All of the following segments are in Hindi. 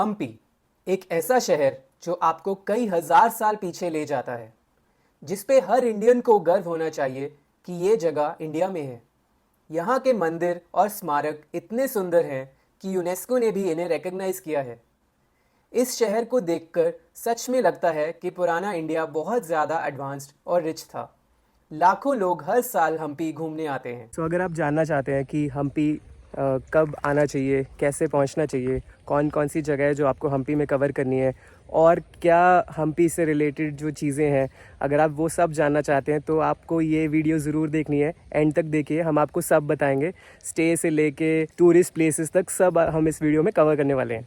हम्पी एक ऐसा शहर जो आपको कई हजार साल पीछे ले जाता है, जिस पे हर इंडियन को गर्व होना चाहिए कि ये जगह इंडिया में है। यहाँ के मंदिर और स्मारक इतने सुंदर हैं कि यूनेस्को ने भी इन्हें रिकॉग्नाइज किया है। इस शहर को देखकर सच में लगता है कि पुराना इंडिया बहुत ज़्यादा एडवांस्ड और रिच था। लाखों लोग हर साल हम्पी घूमने आते हैं। तो अगर आप जानना चाहते हैं कि हम्पी कब आना चाहिए, कैसे पहुंचना चाहिए, कौन कौन सी जगह है जो आपको हम्पी में कवर करनी है और क्या हम्पी से रिलेटेड जो चीज़ें हैं, अगर आप वो सब जानना चाहते हैं तो आपको ये वीडियो ज़रूर देखनी है। एंड तक देखिए, हम आपको सब बताएंगे, स्टे से लेके टूरिस्ट प्लेसेस तक सब हम इस वीडियो में कवर करने वाले हैं।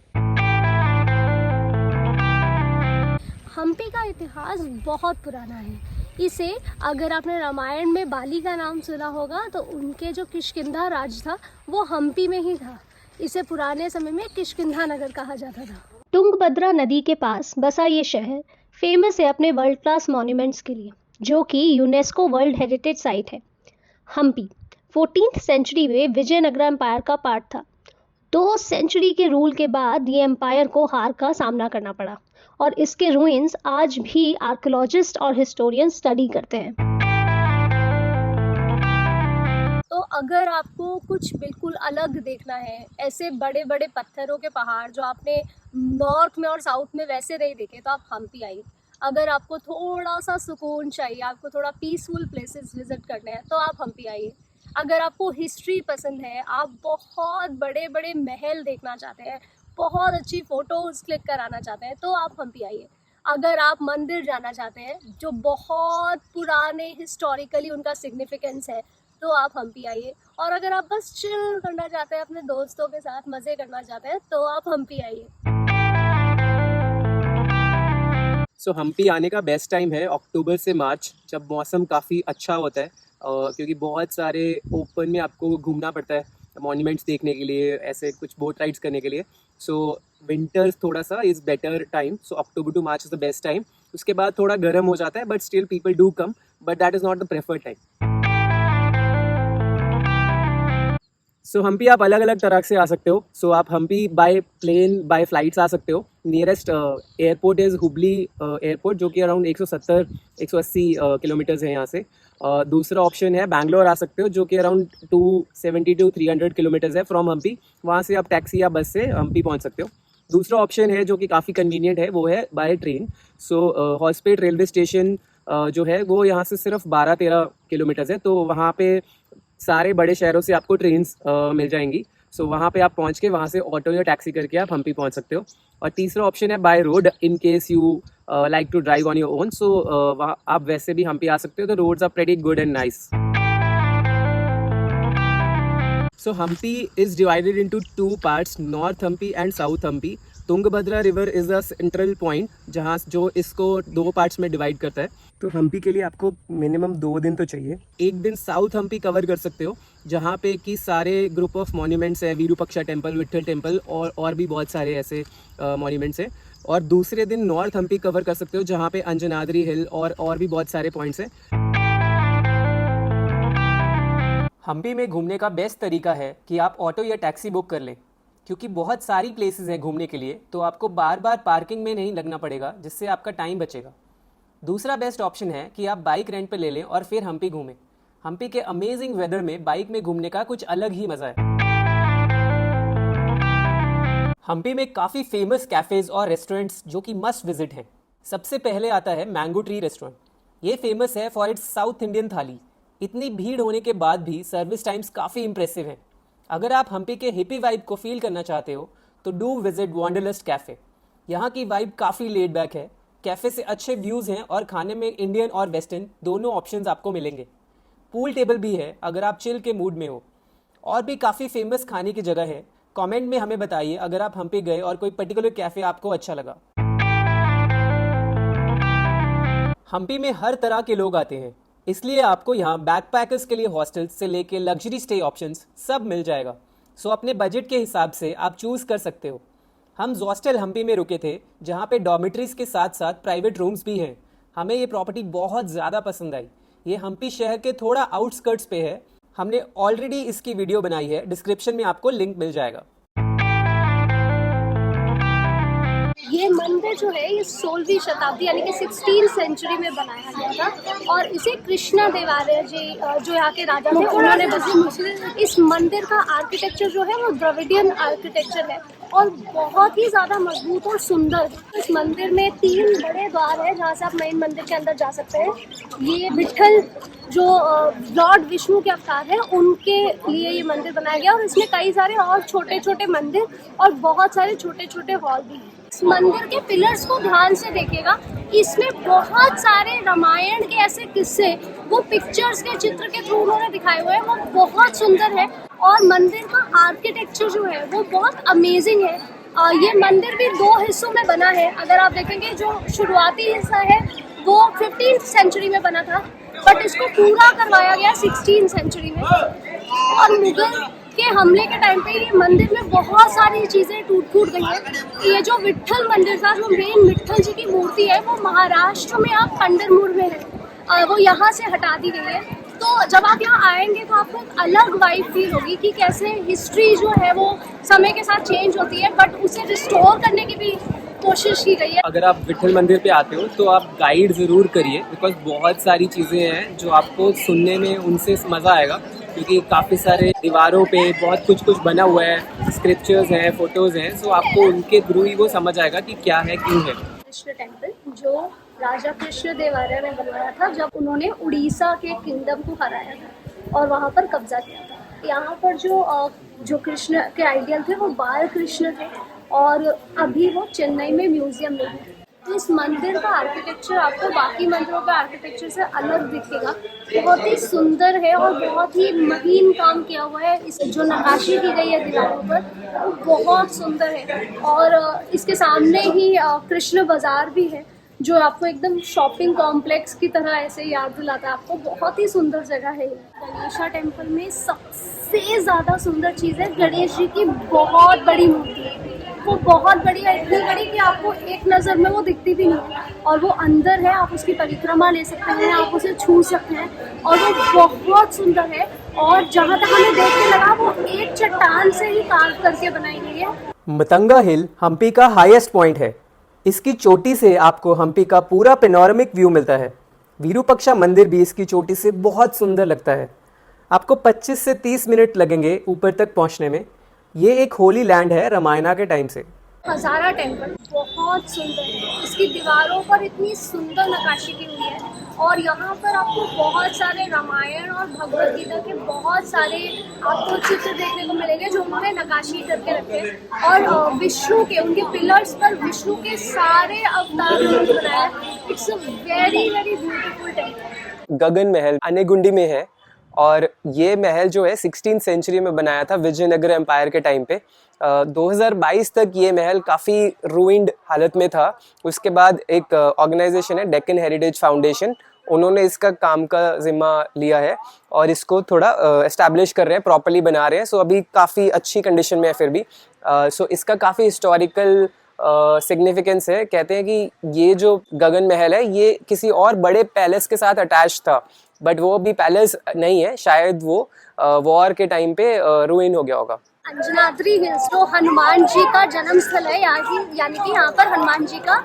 हम्पी का इतिहास बहुत पुराना है। इसे अगर आपने रामायण में बाली का नाम सुना होगा तो उनके जो किष्किंधा राज था वो हम्पी में ही था। इसे पुराने समय में किष्किंधा नगर कहा जाता था। तुंगभद्रा नदी के पास बसा ये शहर फेमस है अपने वर्ल्ड क्लास मॉन्यूमेंट्स के लिए, जो कि यूनेस्को वर्ल्ड हेरिटेज साइट है। हम्पी 14th सेंचुरी में विजयनगर एम्पायर का पार्ट था। 2 सेंचुरी के रूल के बाद ये एम्पायर को हार का सामना करना पड़ा और इसके रूइंस आज भी आर्कियोलॉजिस्ट और हिस्टोरियन स्टडी करते हैं। तो अगर आपको कुछ बिल्कुल अलग देखना है, ऐसे बड़े बड़े पत्थरों के पहाड़ जो आपने नॉर्थ में और साउथ में वैसे नहीं देखे, तो आप हम्पी आइए। अगर आपको थोड़ा सा सुकून चाहिए, आपको थोड़ा पीसफुल प्लेसेस विजिट करने हैं, तो आप हम्पी आइए। अगर आपको हिस्ट्री पसंद है, आप बहुत बड़े बड़े महल देखना चाहते हैं, बहुत अच्छी फ़ोटोज़ क्लिक कराना चाहते हैं, तो आप हम्पी आइए। अगर आप मंदिर जाना चाहते हैं जो बहुत पुराने हिस्टोरिकली उनका सिग्निफिकेंस है, तो आप हम्पी आइए। और अगर आप बस चिल करना चाहते हैं, अपने दोस्तों के साथ मज़े करना चाहते हैं, तो आप हम्पी आइए। हम्पी आने का बेस्ट टाइम है अक्टूबर से मार्च, जब मौसम काफ़ी अच्छा होता है, क्योंकि बहुत सारे ओपन में आपको घूमना पड़ता है मॉन्यूमेंट्स देखने के लिए, ऐसे कुछ बोट राइड्स करने के लिए। सो विंटर्स थोड़ा सा is better time, so October to March is the best time. उसके बाद थोड़ा गर्म हो जाता है, but still people do come, but that is not the preferred time. So Hampi आप अलग अलग तरह से आ सकते हो। सो आप Hampi by plane, by flights आ सकते हो। Nearest airport is Hubli airport, जो कि अराउंड 170-180 किलोमीटर्स है यहाँ से। दूसरा ऑप्शन है बैंगलोर आ सकते हो, जो कि अराउंड 270-300 किलोमीटर्स है फ्रॉम हम्पी। वहाँ से आप टैक्सी या बस से हम्पी पहुँच सकते हो। दूसरा ऑप्शन है जो कि काफ़ी कन्वीनियंट है, वो है by train. So Hospet railway station जो है वो यहाँ से सिर्फ 12-13 किलोमीटर्स है, तो वहाँ पे सारे बड़े शहरों से आपको ट्रेन्स मिल जाएंगी। सो वहाँ पे आप पहुँच के वहाँ से ऑटो या टैक्सी करके आप हम्पी पहुँच सकते हो। और तीसरा ऑप्शन है by road, in case you like to drive on your own. So वहाँ आप वैसे भी हम्पी आ सकते हो, तो roads are pretty good and nice. So Hampi is divided into 2 parts, north Hampi and south Hampi. Tungabhadra river is a central point जहाँ जो इसको 2 पार्ट्स में डिवाइड करता है। तो हम्पी के लिए आपको मिनिमम 2 दिन तो चाहिए। एक दिन साउथ हम्पी कवर कर सकते हो, जहाँ पे कि सारे ग्रुप ऑफ मॉन्यूमेंट्स हैं, विरूपाक्षा टेम्पल, विट्ठल टेम्पल और भी बहुत सारे ऐसे मॉन्यूमेंट्स हैं। और दूसरे दिन नॉर्थ हम्पी कवर कर सकते हो, जहाँ पे अंजनाद्री हिल और भी बहुत सारे पॉइंट्स हैं। हम्पी में घूमने का बेस्ट तरीका है कि आप ऑटो या टैक्सी बुक कर लें, क्योंकि बहुत सारी प्लेसेस हैं घूमने के लिए, तो आपको बार बार पार्किंग में नहीं लगना पड़ेगा, जिससे आपका टाइम बचेगा। दूसरा बेस्ट ऑप्शन है कि आप बाइक रेंट पर ले लें और फिर हम्पी घूमें। हम्पी के अमेजिंग वेदर में बाइक में घूमने का कुछ अलग ही मज़ा है। हम्पी में काफ़ी फेमस कैफ़ेज़ और रेस्टोरेंट्स जो कि मस्ट विजिट हैं। सबसे पहले आता है मैंगो ट्री रेस्टोरेंट। ये फेमस है फॉर इट्स साउथ इंडियन थाली। इतनी भीड़ होने के बाद भी सर्विस टाइम्स काफ़ी इंप्रेसिव हैं। अगर आप हम्पी के हिपी वाइब को फील करना चाहते हो तो डू विजिट वांडरलस्ट कैफ़े। यहाँ की वाइब काफ़ी लेड बैक है, कैफ़े से अच्छे व्यूज़ हैं और खाने में इंडियन और वेस्टर्न दोनों ऑप्शंस आपको मिलेंगे। पूल टेबल भी है अगर आप चिल के मूड में हो। और भी काफ़ी फेमस खाने की जगह है। कमेंट में हमें बताइए अगर आप हम्पी गए और कोई पर्टिकुलर कैफ़े आपको अच्छा लगा। हम्पी में हर तरह के लोग आते हैं, इसलिए आपको यहाँ बैकपैकर्स के लिए हॉस्टल्स से लेके लग्जरी स्टे ऑप्शंस सब मिल जाएगा। सो अपने बजट के हिसाब से आप चूज़ कर सकते हो। हम हॉस्टल हम्पी में रुके थे, जहाँ पे डॉर्मेटरीज के साथ साथ प्राइवेट रूम्स भी हैं। हमें ये प्रॉपर्टी बहुत ज़्यादा पसंद आई। ये हम्पी शहर के थोड़ा आउटस्कर्ट्स पे है। हमने ऑलरेडी इसकी वीडियो बनाई है, डिस्क्रिप्शन में आपको लिंक मिल जाएगा। मंदिर जो है ये 16वीं शताब्दी यानी कि 16th सेंचुरी में बनाया गया था और इसे कृष्णा देवालय जी जो यहाँ के राजा थे उन्होंने बनाया। इस मंदिर का आर्किटेक्चर जो है वो द्रविडियन आर्किटेक्चर है और बहुत ही ज़्यादा मजबूत और सुंदर। इस मंदिर में 3 बड़े द्वार हैं जहाँ से आप मेन मंदिर के अंदर जा सकते हैं। ये विट्ठल जो लॉर्ड विष्णु के अवतार हैं उनके लिए ये मंदिर बनाया गया और इसमें कई सारे और छोटे छोटे मंदिर और बहुत सारे छोटे छोटे हॉल भी हैं। इस मंदिर के पिलर्स को ध्यान से देखिएगा, इसमें बहुत सारे रामायण के ऐसे किस्से वो पिक्चर्स के चित्र के थ्रू उन्होंने दिखाए हुए हैं, वो बहुत सुंदर है और मंदिर का आर्किटेक्चर जो है वो बहुत अमेजिंग है। ये मंदिर भी 2 हिस्सों में बना है। अगर आप देखेंगे जो शुरुआती हिस्सा है वो 15th सेंचुरी में बना था बट इसको पूरा करवाया गया 16th सेंचुरी में और मुगल के हमले के टाइम पे ये मंदिर में बहुत सारी चीज़ें टूट फूट गई हैं। ये जो विट्ठल मंदिर था, जो मेन विट्ठल जी की मूर्ति है वो महाराष्ट्र में आप पंढरपूर में है, वो यहाँ से हटा दी गई है। तो जब आप यहाँ आएंगे तो आपको एक अलग वाइब फील होगी कि कैसे हिस्ट्री जो है वो समय के साथ चेंज होती है बट उसे रिस्टोर करने की भी कोशिश की गई है। अगर आप विट्ठल मंदिर पे आते हो तो आप गाइड ज़रूर करिए, बिकॉज बहुत सारी चीज़ें हैं जो आपको सुनने में उनसे मज़ा आएगा, क्योंकि काफ़ी सारे दीवारों पे बहुत कुछ बना हुआ है, स्क्रिप्चर्स हैं, फोटोज़ हैं, सो आपको उनके थ्रू ही वो समझ आएगा कि क्या है, क्यों है। कृष्ण टेम्पल जो राजा कृष्ण देवराय ने बनवाया था जब उन्होंने उड़ीसा के किंगडम को हराया था और वहाँ पर कब्जा किया था। यहाँ पर जो कृष्ण के आइडियल थे वो बाल कृष्ण थे और अभी वो चेन्नई में म्यूजियम में है। तो इस मंदिर का आर्किटेक्चर आपको बाकी मंदिरों का आर्किटेक्चर से अलग दिखेगा, बहुत ही सुंदर है और बहुत ही महीन काम किया हुआ है। इस जो नक्काशी की गई है दीवारों पर वो बहुत सुंदर है और इसके सामने ही कृष्ण बाजार भी है जो आपको एकदम शॉपिंग कॉम्प्लेक्स की तरह ऐसे याद दिलाता है आपको। बहुत ही सुंदर जगह है। गणेशा टेम्पल में सबसे ज़्यादा सुंदर चीज़ है गणेश जी की बहुत बड़ी मूर्ति है। वो बहुत बड़ी है, इतनी बड़ी कि आपको एक नज़र में वो दिखती भी नहीं है और वो अंदर है, आप उसकी परिक्रमा ले सकते हैं, आप उसे छू सकते हैं और वो बहुत सुंदर है। और जहाँ तक हमें देख के लगा वो एक चट्टान से ही कार्व करके बनाई गई है। मतंगा हिल हम्पी का हाईएस्ट पॉइंट है। इसकी चोटी से आपको हम्पी का पूरा पेनोरामिक व्यू मिलता है। विरूपक्षा मंदिर भी इसकी चोटी से बहुत सुंदर लगता है। आपको 25 से 30 मिनट लगेंगे ऊपर तक पहुंचने में। ये एक होली लैंड है रामायणा के टाइम से। हजारा टेम्पल बहुत सुंदर है, इसकी दीवारों पर इतनी सुंदर नक्काशी की हुई है और यहाँ पर आपको बहुत सारे रामायण और भगवद गीता के बहुत सारे आपको चित्र देखने को मिलेंगे जो उन्होंने नक्काशी करके रखे हैं और विष्णु के उनके पिलर्स पर विष्णु के सारे अवतार उन्होंने बनाया। It's a very very beautiful temple. Gagan Mahal Anegundi में है और ये महल जो है 16th सेंचुरी में बनाया था विजयनगर एम्पायर के टाइम पे। 2022 तक ये महल काफ़ी रूइंड हालत में था। उसके बाद एक ऑर्गेनाइजेशन है डेक्कन हेरिटेज फाउंडेशन, उन्होंने इसका काम का जिम्मा लिया है और इसको थोड़ा एस्टैब्लिश कर रहे हैं, प्रॉपर्ली बना रहे हैं। सो अभी काफ़ी अच्छी कंडीशन में है फिर भी। सो इसका काफ़ी हिस्टोरिकल सिग्निफिकेंस है। कहते हैं कि ये जो गगन महल है ये किसी और बड़े पैलेस के साथ अटैच था, बट वो अभी पैलेस नहीं है, शायद वो वॉर के टाइम पे रुइन हो गया होगा। अंजनाद्री हिल्स जो हनुमान जी का जन्म स्थल है, यानी कि यहाँ पर हनुमान जी का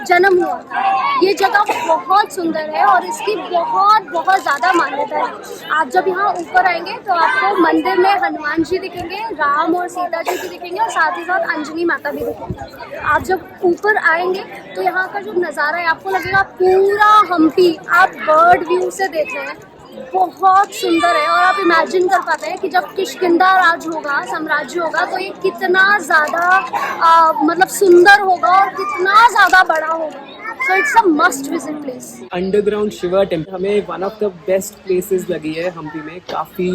जन्म हुआ था। ये जगह बहुत सुंदर है और इसकी बहुत ज़्यादा मान्यता है। आप जब यहाँ ऊपर आएंगे तो आपको मंदिर में हनुमान जी दिखेंगे, राम और सीता जी भी दिखेंगे और साथ ही साथ अंजनी माता भी दिखेंगे। आप जब ऊपर आएंगे तो यहाँ का जो नज़ारा है आपको लगेगा पूरा हम्पी आप बर्ड व्यू से देख रहे हैं। बहुत सुंदर है और आप इमेजिन कर पाते हैं कि जब किष्किंधा राज होगा, साम्राज्य होगा, तो ये कितना ज़्यादा मतलब सुंदर होगा और कितना ज़्यादा बड़ा होगा। So it's a must visit place. Underground Shiva temple हमें one of the best places लगी है हम्पी में। काफ़ी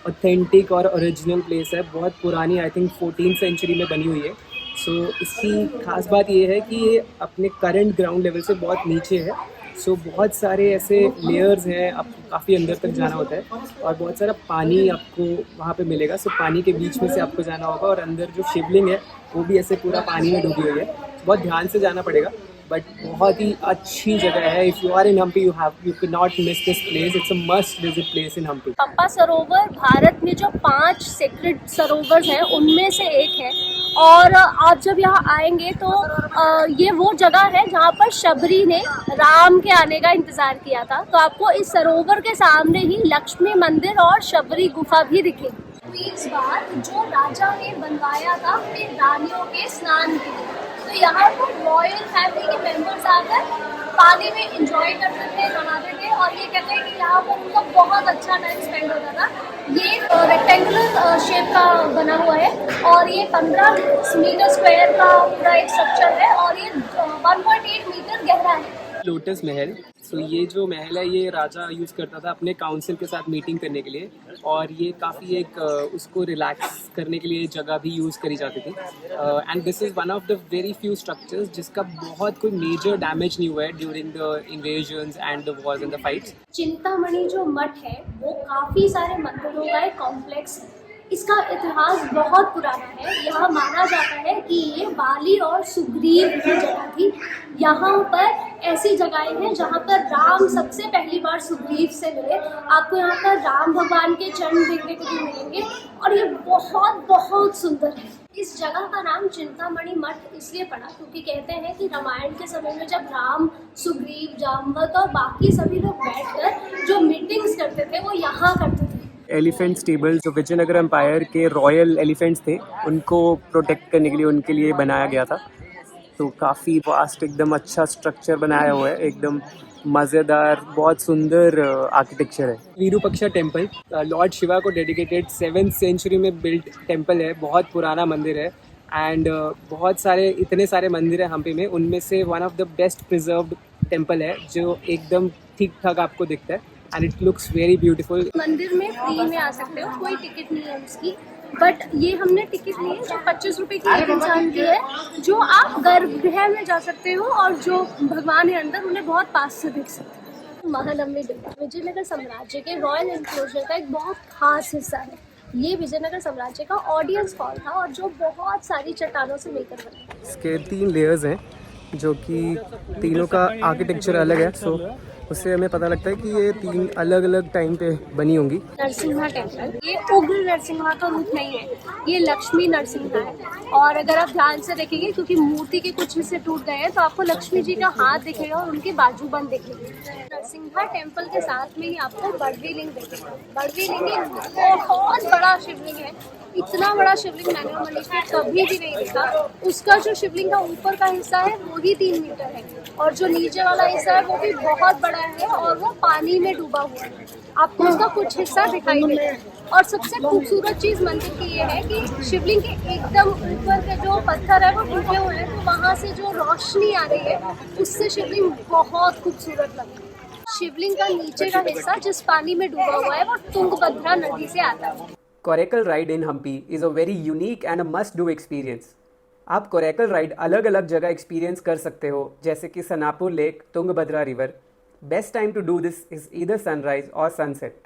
ऑथेंटिक और ओरिजिनल प्लेस है, बहुत पुरानी, आई थिंक 14th सेंचुरी में बनी हुई है। सो इसकी खास बात ये है कि ये अपने करंट ग्राउंड लेवल से बहुत नीचे है। सो बहुत सारे ऐसे लेयर्स हैं, आपको काफ़ी अंदर तक जाना होता है और बहुत सारा पानी आपको वहाँ पे मिलेगा। सो पानी के बीच में से आपको जाना होगा और अंदर जो शिवलिंग है वो भी ऐसे पूरा पानी में डूबी हुई है। बहुत ध्यान से जाना पड़ेगा, बट बहुत ही अच्छी जगह है। If you are in Hampi you can not miss this place. It's a must visit place in Hampi. Pampa Sarovar Bharat में जो 5 सेक्रेड सरोवर हैं उनमें से एक है और आप जब यहाँ आएंगे तो ये वो जगह है जहाँ पर शबरी ने राम के आने का इंतजार किया था। तो आपको इस सरोवर के सामने ही लक्ष्मी मंदिर और शबरी गुफा भी दिखेगी। इस बार जो राजा ने बनवाया था अपने रानियों के स्नान के लिए, तो यहाँ पर रॉयल फैमिली के मेंबर्स आकर पानी में एंजॉय करते थे, नहाते थे और ये कहते हैं कि यहाँ पर उनका बहुत अच्छा टाइम स्पेंड होता था। ये रेक्टेंगुलर शेप का बना हुआ है और ये 15 मीटर स्क्वायर का पूरा एक स्ट्रक्चर है और ये 1.8 मीटर गहरा है। लोटस महल। सो ये जो महल है ये राजा यूज़ करता था अपने काउंसिल के साथ मीटिंग करने के लिए, और ये काफ़ी एक उसको रिलैक्स करने के लिए जगह भी यूज़ करी जाती थी। And this is one of the very few structures जिसका बहुत कोई मेजर डैमेज नहीं हुआ है during the invasions and the Wars and the fights. Chintamani जो मठ है वो काफ़ी सारे मंदिरों का एक कॉम्प्लेक्स है। इसका इतिहास बहुत पुराना है। यहाँ माना जाता है कि ये बाली और सुग्रीव की जगह थी। यहाँ पर ऐसी जगहें हैं जहाँ पर राम सबसे पहली बार सुग्रीव से मिले। आपको यहाँ पर राम भगवान के चरण देखने को भी मिलेंगे और ये बहुत बहुत सुंदर है। इस जगह का नाम चिंतामणि मठ इसलिए पड़ा क्योंकि कहते हैं कि रामायण के समय में जब राम, सुग्रीव, जाम्बवत और बाकी सभी लोग बैठकर जो मीटिंग्स करते थे वो यहाँ करते थे। एलिफेंट स्टेबल जो विजयनगर एम्पायर के रॉयल एलिफेंट्स थे उनको प्रोटेक्ट करने के लिए उनके लिए बनाया गया था। तो काफ़ी वास्ट एकदम अच्छा स्ट्रक्चर बनाया हुआ है, एकदम मज़ेदार, बहुत सुंदर आर्किटेक्चर है। विरूपक्षा टेम्पल लॉर्ड शिवा को डेडिकेटेड 7th सेंचुरी में बिल्ट टेम्पल है, बहुत पुराना मंदिर है। एंड बहुत सारे इतने सारे मंदिर हैं हम्पी में, उनमें से one of the best preserved temple है जो एकदम ठीक ठाक आपको दिखता है and it looks very beautiful. मंदिर में फ्री में आ सकते हो, कोई टिकट नहीं है उसकी, बट ये हमने टिकट ली है जो 25 रुपए की एक इंसान की है, जो आप गर्भगृह में जा सकते हो और जो भगवान है अंदर उन्हें बहुत पास से देख सकते हो। महानवमी डिब्बा विजयनगर साम्राज्य के रॉयल एनक्लोजर का एक बहुत खास हिस्सा है। ये विजयनगर साम्राज्य का ऑडियंस हॉल था और जो बहुत सारी चट्टानों से मिलकर बना। इसके 3 लेयर्स हैं जो कि तीनों का आर्किटेक्चर अलग है। सो उससे हमें पता लगता है कि ये 3 अलग अलग टाइम पे बनी होंगी। नरसिम्हा टेम्पल, ये उग्र नरसिम्हा का रूप नहीं है, ये लक्ष्मी नरसिम्हा है। और अगर आप ध्यान से देखेंगे क्योंकि मूर्ति के कुछ हिस्से टूट गए हैं तो आपको लक्ष्मी जी का हाथ दिखेगा और उनके बाजू बंद दिखेंगे। नरसिम्हा टेम्पल के साथ में ही आपको बड़वी लिंग दिखेगा। बड़वी लिंग एक बहुत बड़ा शिवलिंग है। इतना बड़ा शिवलिंग मैंने और मनीष ने कभी भी नहीं देखा। उसका जो शिवलिंग का ऊपर का हिस्सा है वो ही 3 मीटर है और जो नीचे वाला हिस्सा है वो भी बहुत बड़ा है और वो पानी में डूबा हुआ है। आपको उसका कुछ हिस्सा दिखाई देगा। और सबसे खूबसूरत चीज़ मंदिर की ये है कि शिवलिंग के एकदम ऊपर के जो पत्थर है वो टूटे हुए हैं, तो वहाँ से जो रोशनी आ रही है उससे शिवलिंग बहुत खूबसूरत लगता है। शिवलिंग का नीचे का हिस्सा जिस पानी में डूबा हुआ है वो तुंगभद्रा नदी से आता है। Coracle ride in Hampi is a very unique and a must do experience. आप कोरेकल राइड अलग अलग जगह एक्सपीरियंस कर सकते हो, जैसे कि Sanapur lake, Tungabhadra river. Best time to do this is either sunrise और सनसेट।